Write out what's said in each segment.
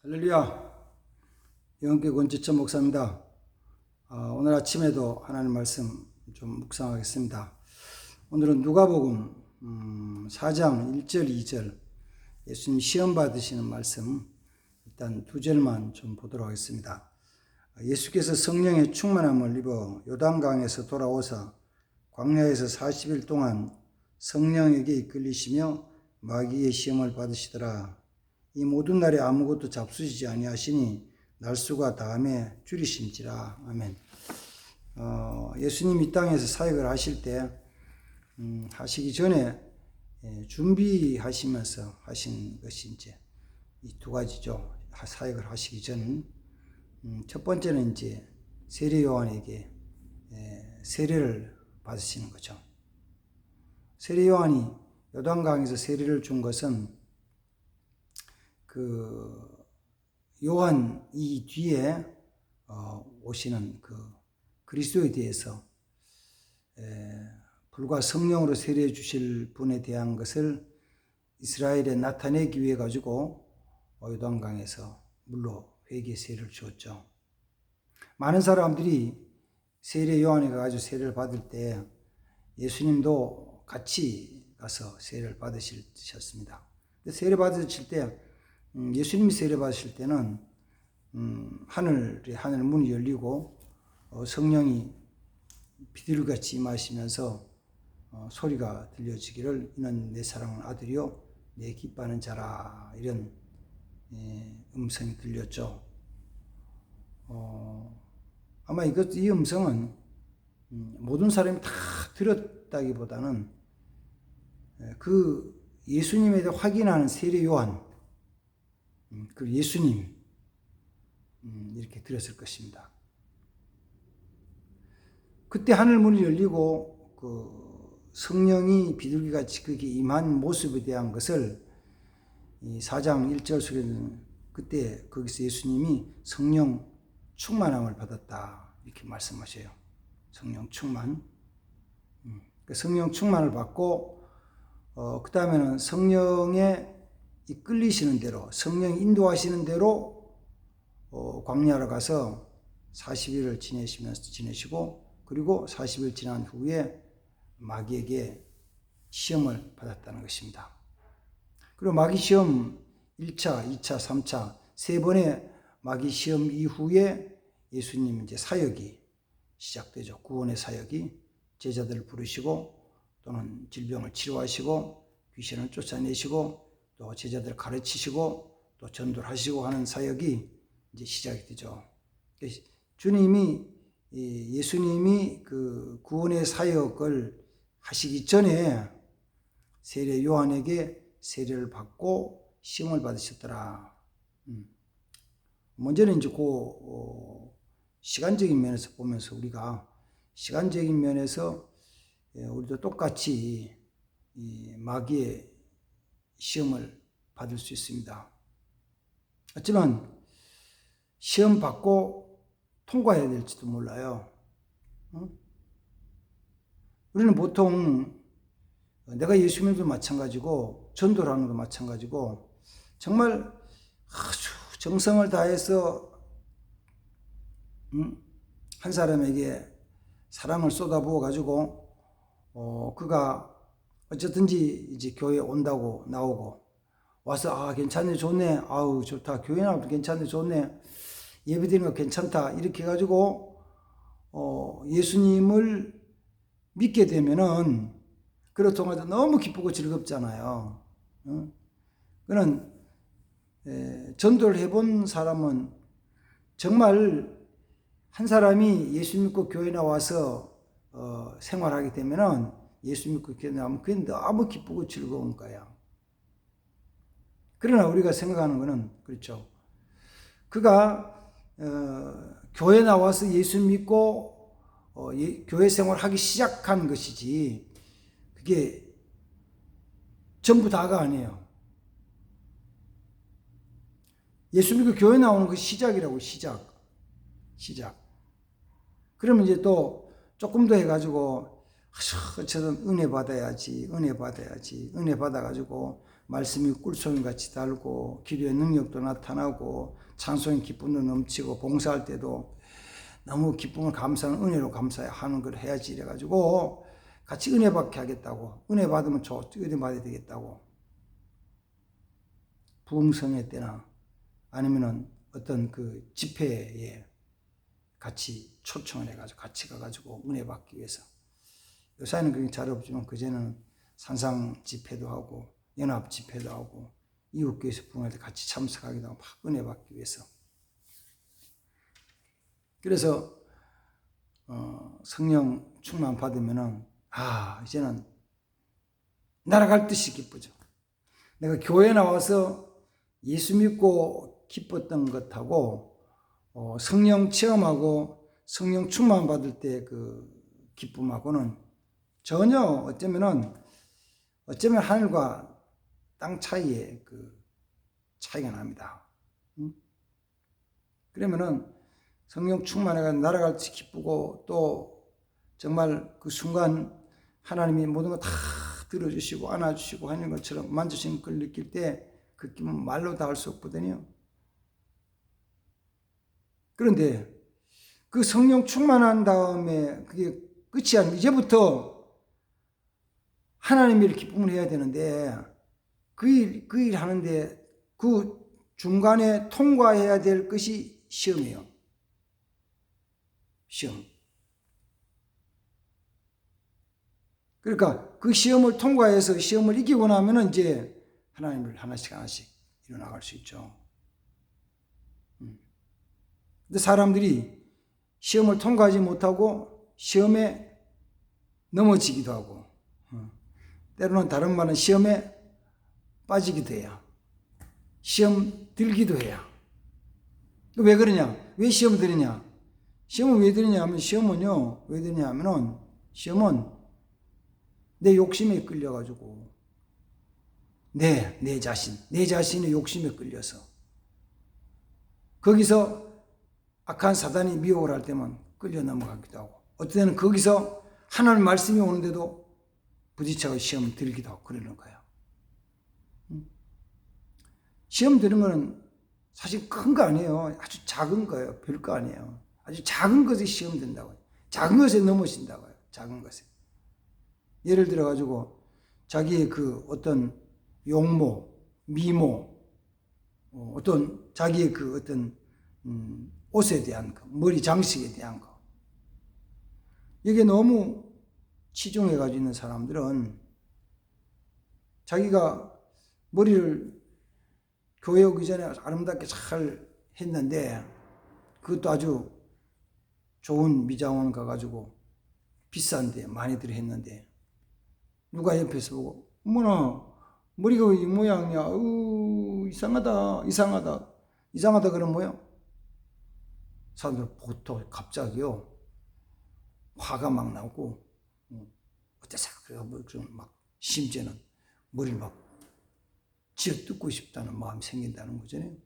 할렐루야. 영계 권지천 목사입니다. 오늘 아침에도 하나님 말씀 좀 묵상하겠습니다. 오늘은 누가복음 4장 1절 2절 예수님 시험 받으시는 말씀 일단 두 절만 좀 보도록 하겠습니다. 예수께서 성령의 충만함을 입어 요단강에서 돌아오사 광야에서 40일 동안 성령에게 이끌리시며 마귀의 시험을 받으시더라. 이 모든 날에 아무것도 잡수시지 아니하시니 날수가 다함에 줄이심지라. 아멘. 예수님이 이 땅에서 사역을 하실 때 하시기 전에 준비하시면서 하신 것이 이제 이 두 가지죠. 사역을 하시기 전 첫 번째는 이제 세례 요한에게 세례를 받으시는 거죠. 세례 요한이 요단강에서 세례를 준 것은 요한 이 뒤에 오시는 그 그리스도에 대해서 불과 성령으로 세례해 주실 분에 대한 것을 이스라엘에 나타내기 위해 가지고 요단강에서 물로 회개 세례를 주었죠. 많은 사람들이 세례 요한에 가서 세례를 받을 때 예수님도 같이 가서 세례를 받으셨습니다. 세례 받으실 때 예수님이 세례 받으실 때는 하늘 문이 열리고 성령이 비둘기같이 임하시면서 소리가 들려지기를 이는 내 사랑하는 아들이요 내 기뻐하는 자라, 이런 음성이 들렸죠. 아마 이 음성은 모든 사람이 다 들었다기보다는 그 예수님에 대해 확인하는 세례 요한, 그 예수님 이렇게 들었을 것입니다. 그때 하늘 문이 열리고 그 성령이 비둘기같이 그게 임한 모습에 대한 것을 이 4장 1절 속에는 그때 거기서 예수님이 성령 충만함을 받았다 이렇게 말씀하셔요. 성령 충만. 성령 충만을 받고 그 다음에는 성령의 이끌리시는 대로, 성령이 인도하시는 대로 광야로 가서 40일을 지내시고, 그리고 40일 지난 후에 마귀에게 시험을 받았다는 것입니다. 그리고 마귀 시험 1차, 2차, 3차 세 번의 마귀 시험 이후에 예수님 이제 사역이 시작되죠. 구원의 사역이 제자들을 부르시고 또는 질병을 치료하시고 귀신을 쫓아내시고 또 제자들을 가르치시고 또 전도를 하시고 하는 사역이 이제 시작이 되죠. 예수님이 그 구원의 사역을 하시기 전에 세례 요한에게 세례를 받고 시험을 받으셨더라. 먼저는 이제 시간적인 면에서 보면서 우리가 시간적인 면에서 우리도 똑같이 이 마귀의 시험을 받을 수 있습니다. 하지만 시험 받고 통과해야 될지도 몰라요. 우리는 보통 내가 예수 믿는 것도 마찬가지고 전도를 하는 것도 마찬가지고 정말 아주 정성을 다해서 한 사람에게 사랑을 쏟아부어 가지고 그가 어쨌든지 이제 교회에 온다고 나오고 와서 괜찮네 좋네 아우 좋다 교회 나와도 괜찮네 좋네 예배드리는 거 괜찮다 이렇게 해가지고 예수님을 믿게 되면은 그렇다고 해도 너무 기쁘고 즐겁잖아요. 그는 전도를 해본 사람은 정말 한 사람이 예수 믿고 교회 나와서 생활하게 되면은 예수 믿고 교회 나오면 그게 너무 기쁘고 즐거운 거야. 그러나 우리가 생각하는 것은 그렇죠. 그가 교회 나와서 예수 믿고 교회 생활하기 시작한 것이지 그게 전부 다가 아니에요. 예수 믿고 교회 나오는 그 시작이라고, 시작. 그러면 이제 또 조금 더 해가지고, 저는 은혜 받아야지. 은혜 받아가지고, 말씀이 꿀송이같이 달고 기도의 능력도 나타나고 찬송의 기쁨도 넘치고 봉사할 때도 너무 기쁨을 감사하는 은혜로 감사하는 걸 해야지 이래가지고 같이 은혜 받게 하겠다고, 은혜 받으면 은혜 받아야 되겠다고, 부흥성회 때나 아니면은 어떤 그 집회에 같이 초청을 해가지고 같이 가가지고 은혜 받기 위해서. 요새는 그게 잘 없지만 그제는 산상 집회도 하고 연합 집회도 하고 이웃교회에서 부흥할 때 같이 참석하기도 하고 막 은혜 받기 위해서. 그래서 성령 충만 받으면은 이제는 날아갈 듯이 기쁘죠. 내가 교회 나와서 예수 믿고 기뻤던 것하고 성령 체험하고 성령 충만 받을 때 그 기쁨하고는 전혀 어쩌면 하늘과 땅 차이에 그 차이가 납니다. 그러면은 성령 충만해가 날아갈 듯이 기쁘고 또 정말 그 순간 하나님이 모든 거 다 들어주시고 안아주시고 하는 것처럼 만지시는 걸 느낄 때 그 기쁨은 말로 다 할 수 없거든요. 그런데 그 성령 충만한 다음에 그게 끝이 아니고 이제부터 하나님의 일 기쁨을 해야 되는데 그 일 하는데 그 중간에 통과해야 될 것이 시험이에요. 시험. 그러니까 그 시험을 통과해서 시험을 이기고 나면은 이제 하나님을 하나씩 일어나갈 수 있죠. 근데 사람들이 시험을 통과하지 못하고 시험에 넘어지기도 하고, 때로는 다른 말은 시험에 빠지기도 해요. 시험 들기도 해요. 왜 그러냐? 왜 시험 들느냐? 시험은 왜 들느냐 하면 시험은요, 왜 들느냐 하면은 시험은 내 욕심에 끌려가지고 내 자신의 욕심에 끌려서 거기서 악한 사단이 미혹을 할 때만 끌려 넘어가기도 하고 어떤 때는 거기서 하나님 말씀이 오는데도 부딪혀서 시험 들기도 하고 그러는 거예요. 시험 드는 거는 사실 큰 거 아니에요. 아주 작은 거예요. 별거 아니에요. 아주 작은 것에 시험 든다고요. 작은 것에 넘어진다고요. 작은 것에. 예를 들어 가지고 자기의 그 어떤 용모, 미모, 어떤 자기의 그 어떤 옷에 대한 거, 머리 장식에 대한 거. 이게 너무 치중해 가지고 있는 사람들은 자기가 머리를 교회 오기 전에 아름답게 잘 했는데 그것도 아주 좋은 미장원 가가지고 비싼데 많이들 했는데 누가 옆에서 보고 어머나 머리가 이 모양이야. 이상하다 그런 모양. 사람들 보통 갑자기요 화가 막 나고 어때서 그래가 막 심지어는 머리를 막 쥐어 뜯고 싶다는 마음이 생긴다는 거잖아요.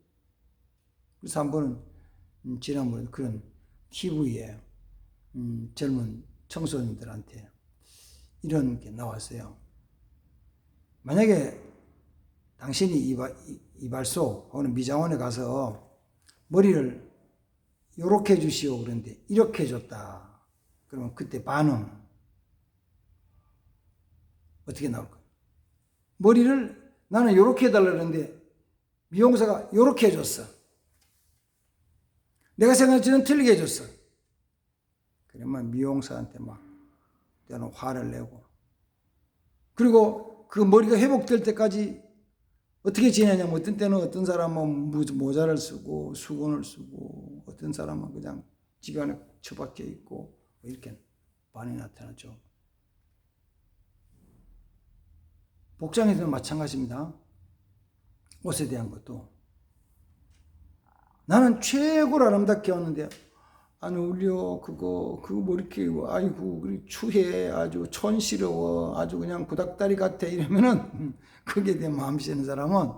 그래서 한 번은 지난번에 그런 TV에 젊은 청소년들한테 이런 게 나왔어요. 만약에 당신이 이발소 혹은 미장원에 가서 머리를 요렇게 해주시오 그런데 이렇게 해줬다. 그러면 그때 반응 어떻게 나올까요? 머리를 나는 요렇게 해달라는데 미용사가 요렇게 해줬어. 내가 생각하기는 틀리게 해줬어. 그러면 미용사한테 막 때는 화를 내고 그리고 그 머리가 회복될 때까지 어떻게 지내냐면 어떤 때는 어떤 사람은 모자를 쓰고 수건을 쓰고 어떤 사람은 그냥 집 안에 처박혀 있고 이렇게 반응이 나타나죠. 복장에서는 마찬가지입니다. 옷에 대한 것도 나는 최고로 아름답게 왔는데 안 어울려 그거 뭐 이렇게 아이고 그리 추해 아주 촌스러워 아주 그냥 구닥다리 같아 이러면은 거기에 대한 마음 쓰는 사람은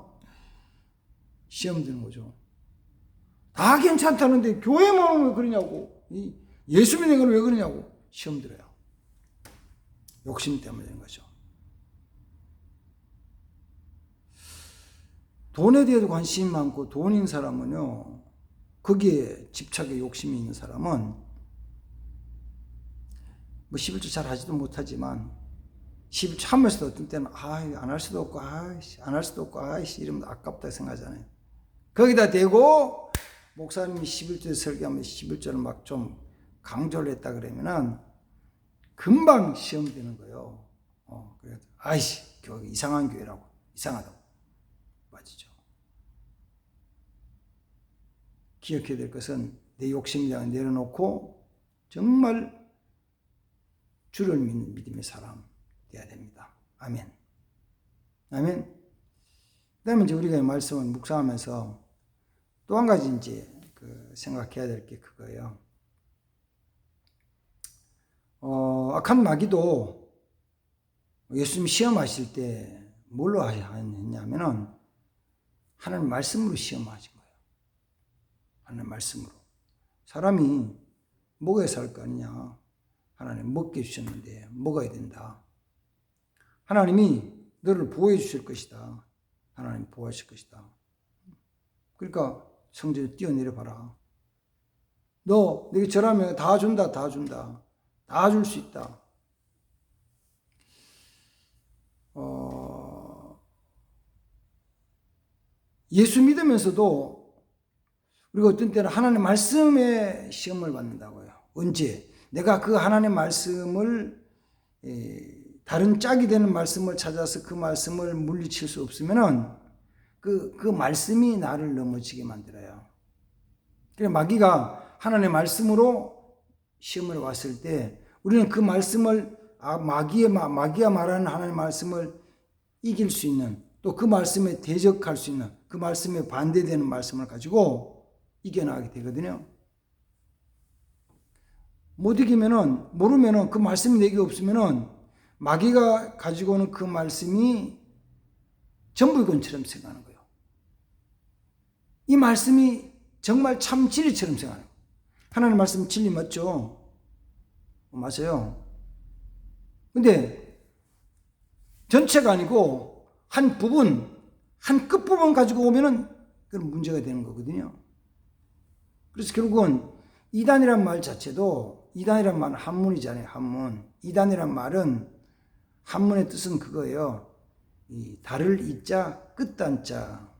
시험 드는 거죠. 다 괜찮다는데 교회만 왜 그러냐고 예수 믿는 건 왜 그러냐고 시험 들어요. 욕심 때문에 되는 거죠. 돈에 대해서 관심이 많고 돈인 사람은요, 거기에 집착에 욕심이 있는 사람은 뭐 11조 잘 하지도 못하지만 11조 하면서도 어떤 때는 안 할 수도 없고 안 할 수도 없고 이러면 아깝다 생각하잖아요. 거기다 대고 목사님이 11조 설교하면 11조를 막 좀 강조를 했다 그러면은 금방 시험 되는 거예요. 그래서 교회 이상한 교회라고, 이상하다고 빠지죠. 기억해야 될 것은 내 욕심을 내려놓고 정말 주를 믿는 믿음의 사람 되어야 됩니다. 아멘. 아멘. 그 다음에 이제 우리가 이 말씀을 묵상하면서 또 한 가지 이제 생각해야 될 게 그거예요. 악한 마귀도 예수님 시험하실 때 뭘로 했냐면은 하나님 말씀으로 시험하신 거예요. 하나님 말씀으로. 사람이 먹어야 살 거 아니냐. 하나님 먹게 주셨는데 먹어야 된다. 하나님이 너를 보호해 주실 것이다. 하나님 보호하실 것이다. 그러니까 성전에 뛰어내려 봐라. 너 내게 절하면 다 준다. 다 준다. 다 줄 수 있다. 예수 믿으면서도 우리가 어떤 때는 하나님의 말씀에 시험을 받는다고요. 언제? 내가 그 하나님의 말씀을 다른 짝이 되는 말씀을 찾아서 그 말씀을 물리칠 수 없으면은 그 말씀이 나를 넘어지게 만들어요. 그래서 마귀가 하나님의 말씀으로 시험을 왔을 때 우리는 그 말씀을 마귀가 말하는 하나님의 말씀을 이길 수 있는 또 그 말씀에 대적할 수 있는 그 말씀에 반대되는 말씀을 가지고 이겨나가게 되거든요. 못 이기면은 모르면은 그 말씀이 내게 없으면은 마귀가 가지고 오는 그 말씀이 전부의 것처럼 생각하는 거예요. 이 말씀이 정말 참 진리처럼 생각하는 거예요. 하나님 말씀 진리 맞죠? 맞아요. 근데 전체가 아니고 한 부분, 한 끝부분 가지고 오면은 그건 문제가 되는 거거든요. 그래서 결국은 이단이란 말 자체도 이단이란 말은 한문이잖아요. 한문. 이단이란 말은 한문의 뜻은 그거예요. 이 달을 이자 끝단자.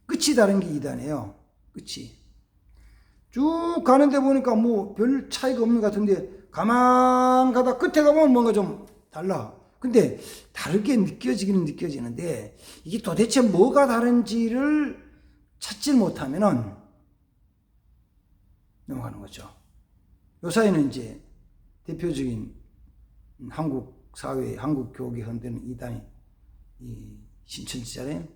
끝이 다른 게 이단이에요. 끝이. 쭉 가는데 보니까 뭐 별 차이가 없는 것 같은데 가만 가다 끝에 가면 뭔가 좀 달라. 근데 다르게 느껴지기는 느껴지는데 이게 도대체 뭐가 다른지를 찾지 못하면은 넘어가는 거죠. 요사이는 이제 대표적인 한국 사회, 한국 교육에 흔드는 이단이 이 신천지잖아요.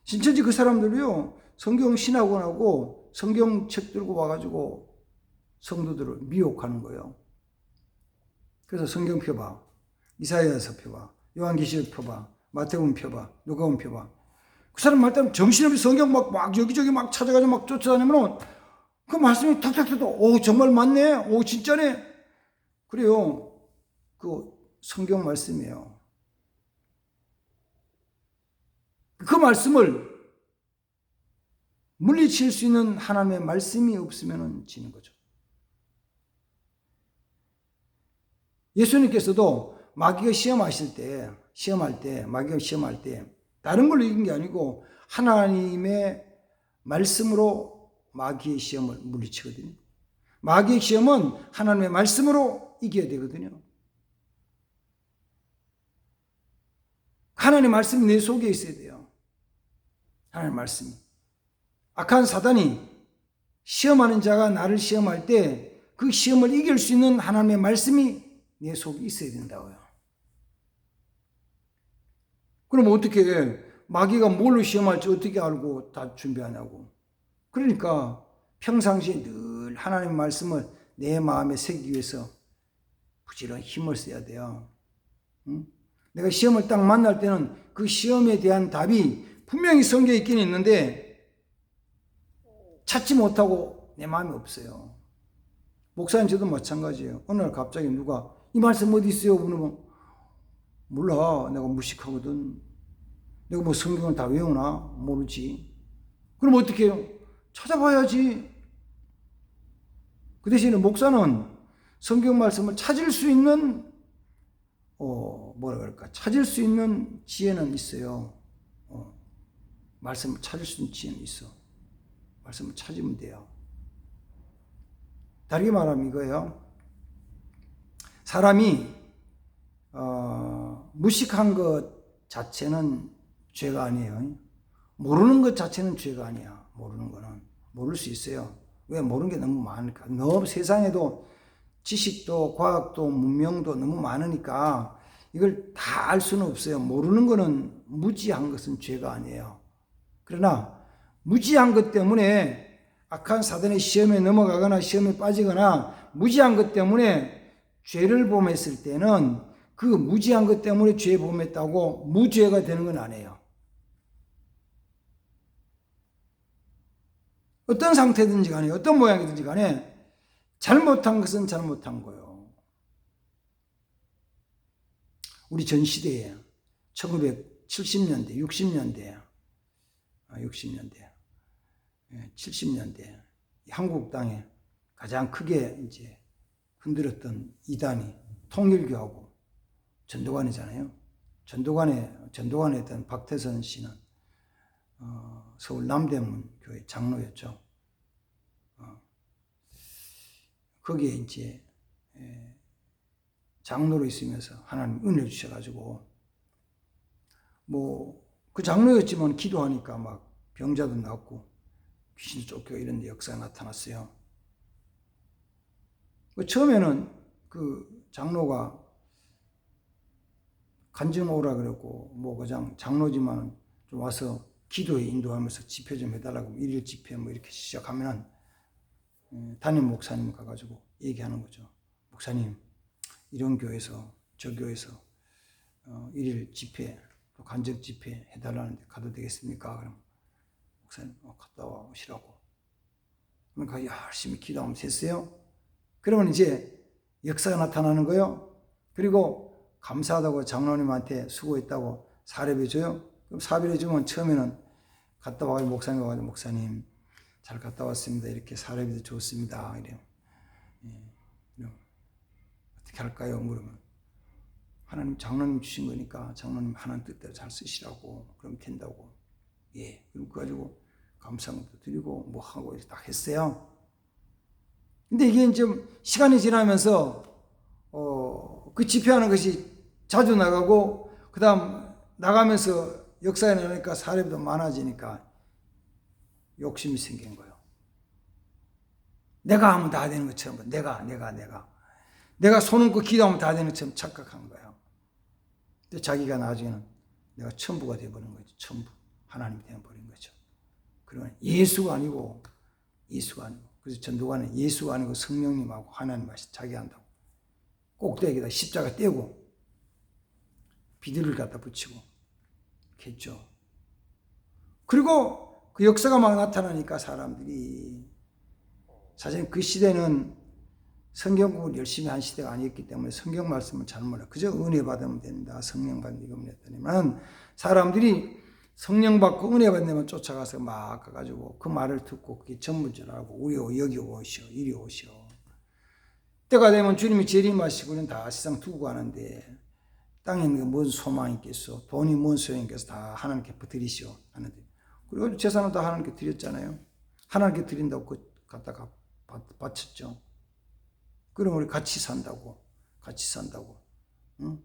신천지 그 사람들이요, 성경 신학원하고 성경책 들고 와가지고 성도들을 미혹하는 거예요. 그래서 성경 펴봐, 이사야서 펴봐, 요한계시록 펴봐, 마태복음 펴봐, 누가복음 펴봐. 그 사람 말 따르면 정신없이 성경 막 여기저기 막 찾아가지고 막 쫓아다니면은 그 말씀이 탁탁탁, 정말 맞네, 진짜네. 그래요. 그 성경 말씀이에요. 그 말씀을 물리칠 수 있는 하나님의 말씀이 없으면 지는 거죠. 예수님께서도 마귀가 마귀가 시험할 때 다른 걸로 이긴 게 아니고 하나님의 말씀으로 마귀의 시험을 물리치거든요. 마귀의 시험은 하나님의 말씀으로 이겨야 되거든요. 하나님의 말씀이 내 속에 있어야 돼요. 하나님의 말씀이. 악한 사단이 시험하는 자가 나를 시험할 때 그 시험을 이길 수 있는 하나님의 말씀이 내 속에 있어야 된다고요. 그럼 어떻게 마귀가 뭘로 시험할지 어떻게 알고 다 준비하냐고. 그러니까 평상시에 늘 하나님의 말씀을 내 마음에 새기기 위해서 부지런히 힘을 써야 돼요. 응? 내가 시험을 딱 만날 때는 그 시험에 대한 답이 분명히 성경에 있긴 있는데 찾지 못하고 내 마음에 없어요. 목사님 저도 마찬가지예요. 어느 날 갑자기 누가 이 말씀 어디 있어요? 물으면 몰라, 내가 무식하거든. 내가 뭐 성경을 다 외우나? 모르지. 그럼 어떻게 해요? 찾아봐야지. 그 대신에 목사는 성경 말씀을 찾을 수 있는 찾을 수 있는 지혜는 있어요. 말씀을 찾을 수 있는 지혜는 있어. 말씀을 찾으면 돼요. 다르게 말하면 이거예요. 사람이 무식한 것 자체는 죄가 아니에요. 모르는 것 자체는 죄가 아니야. 모르는 거는 모를 수 있어요. 왜? 모르는 게 너무 많으니까. 너무 세상에도 지식도 과학도 문명도 너무 많으니까 이걸 다 알 수는 없어요. 모르는 거는, 무지한 것은 죄가 아니에요. 그러나 무지한 것 때문에 악한 사단의 시험에 넘어가거나 시험에 빠지거나 무지한 것 때문에 죄를 범했을 때는 그 무지한 것 때문에 죄 범했다고 무죄가 되는 건 아니에요. 어떤 상태든지 간에, 어떤 모양이든지 간에 잘못한 것은 잘못한 거예요. 우리 전 시대에 1970년대, 70년대 한국 땅에 가장 크게 이제 흔들었던 이단이 통일교하고 전도관이잖아요. 전도관에 있던 박태선 씨는 서울 남대문 교회 장로였죠. 거기에 이제 장로로 있으면서 하나님 은혜를 주셔가지고 그 장로였지만 기도하니까 막 병자도 낫고 귀신 쫓겨 이런 데 역사가 나타났어요. 처음에는 그 장로가 간증 오라 그랬고 그냥 장로지만 좀 와서 기도에 인도하면서 집회 좀 해달라고 일일 집회 이렇게 시작하면 담임 목사님 가가지고 얘기하는 거죠. 목사님, 이런 교회에서 저 교회에서 일일 집회 또 간증 집회 해달라는데 가도 되겠습니까? 그럼 목사님 갔다 오시라고. 그러니까 열심히 기도하면서 했어요. 그러면 이제 역사가 나타나는 거예요. 그리고 감사하다고 장로님한테 수고했다고 사례해줘요. 그럼 사례해주면 처음에는 갔다 와가지고 목사님 와가지고 목사님 잘 갔다 왔습니다. 이렇게 사례비도 좋습니다. 이래요. 어떻게 할까요? 물으면 하나님 장로님 주신 거니까 장로님 하나님 뜻대로 잘 쓰시라고 그럼 된다고. 예. 그럼 그거 가지고 감사도 드리고 하고 이렇게 딱 했어요. 근데 이게 좀 시간이 지나면서 그 집회하는 것이 자주 나가고 그 다음 나가면서 역사에 나니까 사례비도 많아지니까 욕심이 생긴 거예요. 내가 하면 다 되는 것처럼 내가 손 얹고 기도하면 다 되는 것처럼 착각한 거예요. 근데 자기가 나중에는 내가 천부가 되어버린 거죠. 천부. 하나님이 되어버린 거죠. 그러면 예수가 아니고 그래서 전도관은 예수가 아니고 성령님하고 하나님 하시 자기 한다고 꼭대기에다 십자가 떼고 비둘기를 갖다 붙이고 이렇게 했죠. 그리고 그 역사가 막 나타나니까 사람들이 사실 그 시대는 성경 공부를 열심히 한 시대가 아니었기 때문에 성경 말씀을 잘 몰라. 그저 은혜 받으면 된다. 성령 받는 이거면 됐더니만 사람들이 성령 받고 은혜 받는 데만 쫓아가서 막 가가지고 그 말을 듣고 그게 전부인 줄 알고 우리 여기 오시오 이리 오시오. 때가 되면 주님이 재림하시고는 다 세상 두고 가는데 땅에 있는 게 뭔 소망이 있겠어. 돈이 뭔 소용이 있겠어. 다 하나님께 드리시오 하는데 그리고 재산은 다 하나님께 드렸잖아요. 하나님께 드린다고 그 갖다가 바쳤죠. 그럼 우리 같이 산다고. 응?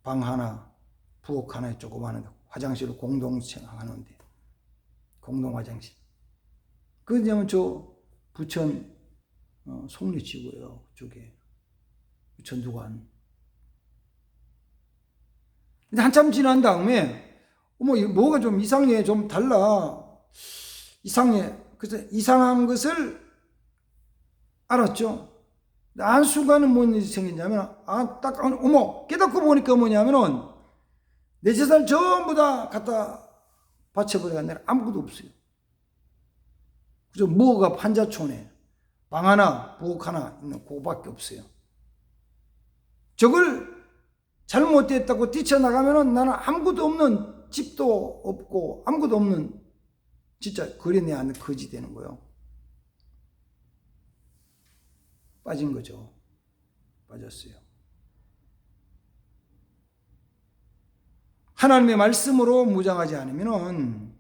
방 하나, 부엌 하나에 조그마한 화장실을 공동하는데 공동 화장실. 그냐면 저 부천 송리지구예요. 그쪽에 전두관. 근데 한참 지난 다음에 뭐가 좀 이상해, 좀 달라. 이상해. 그래서 이상한 것을 알았죠. 한순간은 뭔 일이 생겼냐면, 깨닫고 보니까 뭐냐면은, 내 재산 전부 다 갖다 바쳐버려가 내가 아무것도 없어요. 그저 뭐가 판자촌에 방 하나, 부엌 하나 있는 그거밖에 없어요. 저걸 잘못됐다고 뛰쳐나가면은 나는 아무것도 없는 집도 없고 아무것도 없는 진짜 거리내 안에 거지 되는 거예요. 빠진 거죠. 빠졌어요. 하나님의 말씀으로 무장하지 않으면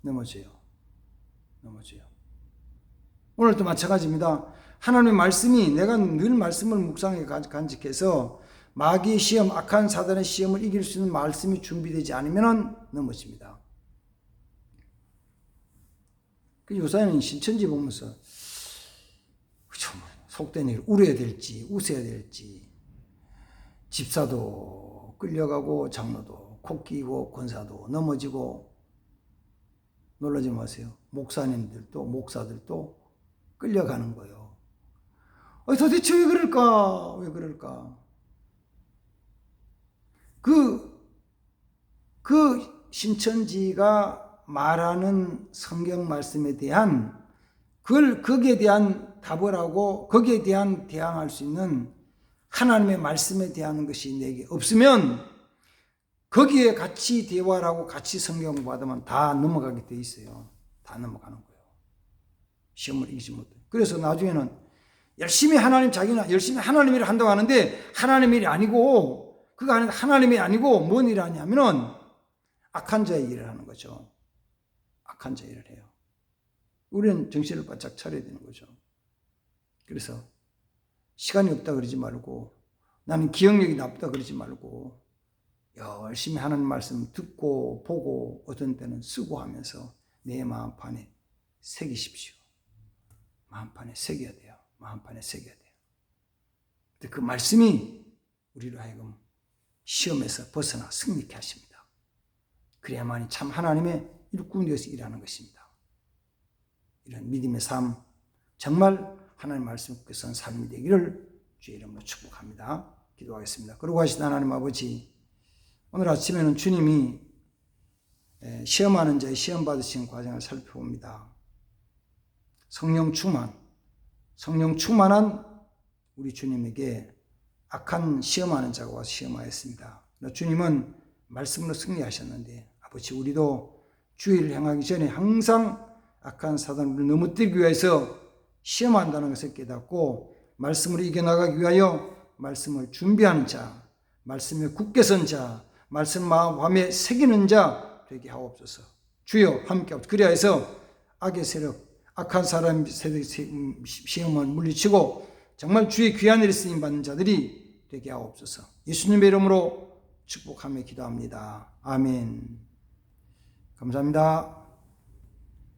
넘어져요. 오늘도 마찬가지입니다. 하나님의 말씀이 내가 늘 말씀을 묵상해 간직해서 마귀의 시험, 악한 사단의 시험을 이길 수 있는 말씀이 준비되지 않으면 넘어집니다. 요새는 신천지 보면서 속된 일 울어야 될지 웃어야 될지, 집사도 끌려가고 장로도 코 끼고 권사도 넘어지고, 놀라지 마세요. 목사들도 끌려가는 거예요. 도대체 왜 그럴까? 그 신천지가 말하는 성경 말씀에 대한 거기에 대한 답을 하고 거기에 대한 대항할 수 있는 하나님의 말씀에 대한 것이 내게 없으면 거기에 같이 대화를 하고 같이 성경 받으면 다 넘어가게 돼 있어요. 다 넘어가는 거예요. 시험을 이기지 못해. 그래서 나중에는 자기는 열심히 하나님 일을 한다고 하는데 하나님 일이 아니고, 그거 아니라 하나님이 아니고 뭔 일을 하냐면은 악한 자의 일을 하는 거죠. 악한 자의 일을 해요. 우리는 정신을 바짝 차려야 되는 거죠. 그래서 시간이 없다 그러지 말고, 나는 기억력이 나쁘다 그러지 말고, 열심히 하나님 말씀 듣고 보고 어떤 때는 쓰고 하면서 내 마음판에 새기십시오. 마음판에 새겨야 돼요. 근데 그 말씀이 우리로 하여금 시험에서 벗어나 승리케 하십니다. 그래야만이 참 하나님의 일꾼 되어서 일하는 것입니다. 이런 믿음의 삶, 정말 하나님 말씀께 선 삶이 되기를 주의 이름으로 축복합니다. 기도하겠습니다. 그러고 하신 하나님 아버지, 오늘 아침에는 주님이 시험하는 자의 시험 받으신 과정을 살펴봅니다. 성령 충만한 우리 주님에게 악한 시험하는 자가 와서 시험하였습니다. 주님은 말씀으로 승리하셨는데, 아버지, 우리도 주의를 향하기 전에 항상 악한 사단을 넘어뜨리기 위해서 시험한다는 것을 깨닫고 말씀으로 이겨나가기 위하여 말씀을 준비하는 자, 말씀에 굳게 선 자, 말씀 마음에 새기는 자 되게 하옵소서. 주여 함께 하옵소서. 그리하여 악의 세력, 악한 사람 세력 시험을 물리치고 정말 주의 귀한 일을 쓰임 받는 자들이 되게 하옵소서. 예수님의 이름으로 축복하며 기도합니다. 아멘. 감사합니다.